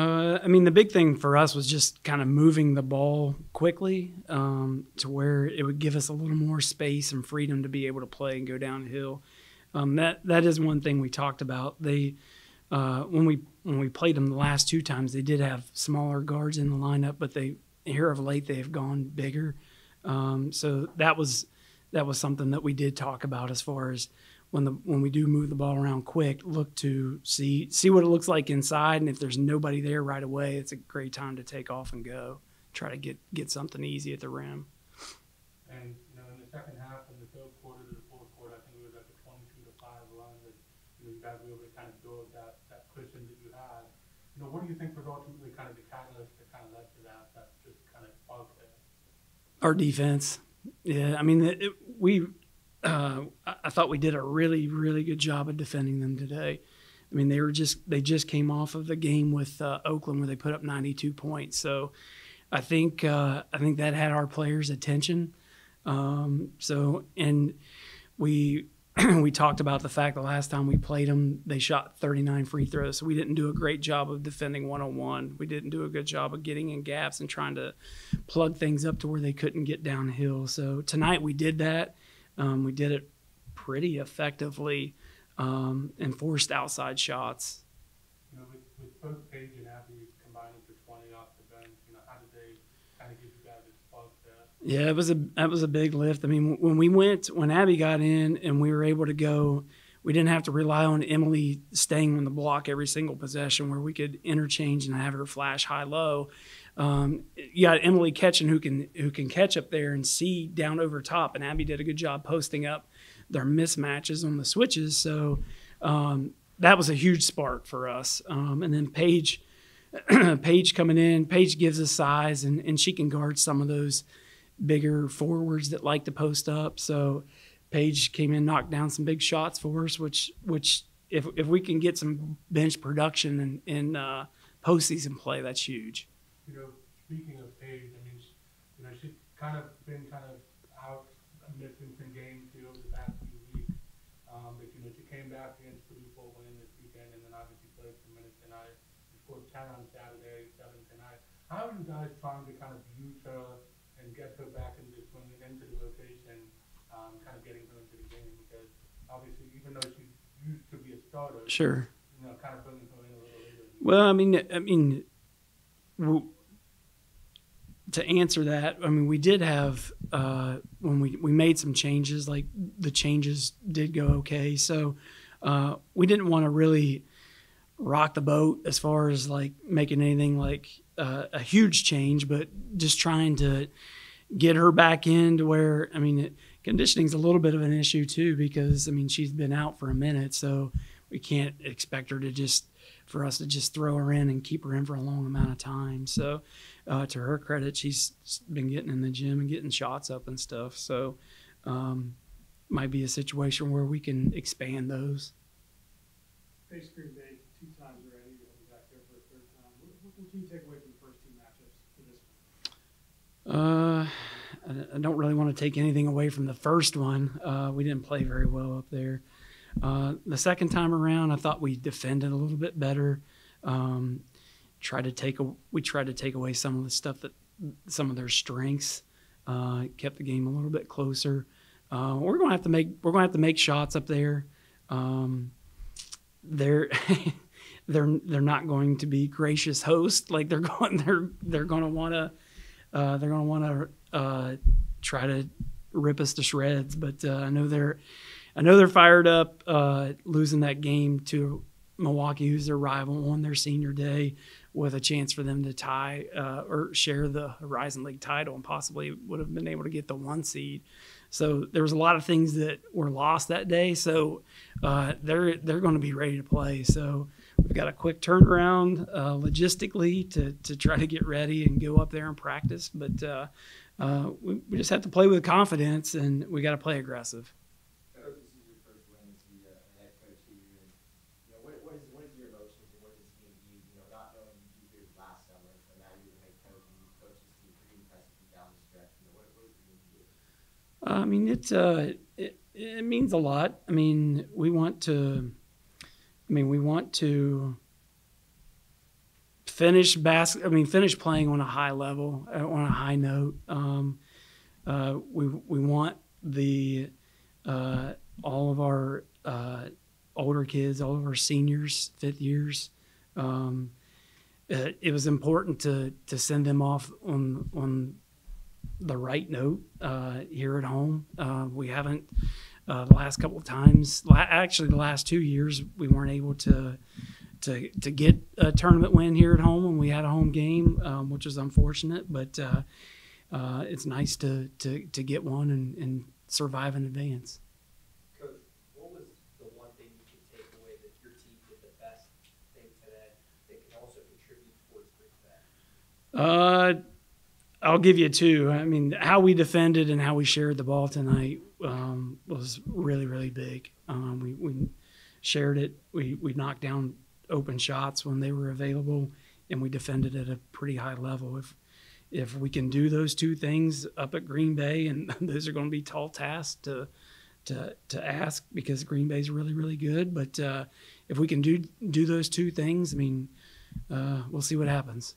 I mean, the big thing for us was just kind of moving the ball quickly to where it would give us a little more space and freedom to be able to play and go downhill. That is one thing we talked about. They when we played them the last two times, they did have smaller guards in the lineup, but here of late they have gone bigger. So that was something that we did talk about as far as when we do move the ball around quick, look to see what it looks like inside, and if there's nobody there right away, it's a great time to take off and go. Try to get something easy at the rim. And in the second half, from the third quarter to the fourth quarter, I think it was like a 22-5 run that you guys were able to kind of build that cushion that you had. What do you think was ultimately kind of the catalyst that kind of led to that just kind of spark there? Our defense. Yeah, I mean, I thought we did a really, really good job of defending them today. I mean, they just came off of the game with Oakland where they put up 92 points. So I think that had our players' attention. And we we talked about the fact the last time we played them, they shot 39 free throws. So we didn't do a great job of defending one-on-one. We didn't do a good job of getting in gaps and trying to plug things up to where they couldn't get downhill. So tonight we did that. We did it pretty effectively and forced outside shots. With both Paige and Abby combining for 20 off the bench, how did they kind of give you guys a spark there? Yeah, that was a big lift. I mean, when Abby got in and we were able to go, we didn't have to rely on Emily staying on the block every single possession where we could interchange and have her flash high-low. You got Emily catching who can catch up there and see down over top, and Abby did a good job posting up their mismatches on the switches. So that was a huge spark for us. And then Paige coming in, Paige gives us size, and she can guard some of those bigger forwards that like to post up. So Paige came in, knocked down some big shots for us, which if we can get some bench production in postseason play, that's huge. Speaking of Paige, I mean, she's kind of been out missing some games here over the past few weeks. But she came back against Purdue for a win this weekend, and then obviously played some minutes tonight. She scored 10 on Saturday, 7 tonight. How are you guys trying to kind of use her and get her back into the swing and into the rotation, kind of getting her into the game? Because obviously, even though she used to be a starter, sure, kind of bringing her in a little later. Well, I mean. To answer that, I mean, we did have when we made some changes, like the changes did go okay. So we didn't want to really rock the boat as far as like making anything like a huge change, but just trying to get her back into where, I mean, conditioning's a little bit of an issue too, because I mean, she's been out for a minute, so we can't expect her for us to just throw her in and keep her in for a long amount of time. So to her credit, she's been getting in the gym and getting shots up and stuff. So might be a situation where we can expand those. Faced Green Bay 2 times already. You'll be back there for a 3rd time. What can you take away from the first 2 matchups to this one? I don't really want to take anything away from the first one. We didn't play very well up there. The second time around, I thought we defended a little bit better. We tried to take away some of the stuff some of their strengths. Kept the game a little bit closer. We're going to have to make shots up there. They're not going to be gracious hosts. Like they're going to want to try to rip us to shreds. But I know they're fired up. Losing that game to Milwaukee, who's their rival, on their senior day, with a chance for them to tie or share the Horizon League title, and possibly would have been able to get the 1 seed. So there was a lot of things that were lost that day. So they're going to be ready to play. So we've got a quick turnaround logistically to try to get ready and go up there and practice. But we just have to play with confidence, and we got to play aggressive. I mean, it means a lot. I mean, we want to finish playing on a high level, on a high note. We want all of our older kids, all of our seniors, fifth years. It was important to send them off on the right note here at home. We haven't the last couple of times. Actually, the last 2 years we weren't able to get a tournament win here at home when we had a home game, which was unfortunate. But it's nice to get one and survive in advance. Coach, what was the one thing you could take away that your team did the best thing today that can also contribute towards Green Bay? I'll give you two. I mean, how we defended and how we shared the ball tonight was really, really big. We shared it. We knocked down open shots when they were available, and we defended at a pretty high level. If we can do those two things up at Green Bay, and those are going to be tall tasks to ask because Green Bay's really, really good. But if we can do those two things, I mean, we'll see what happens.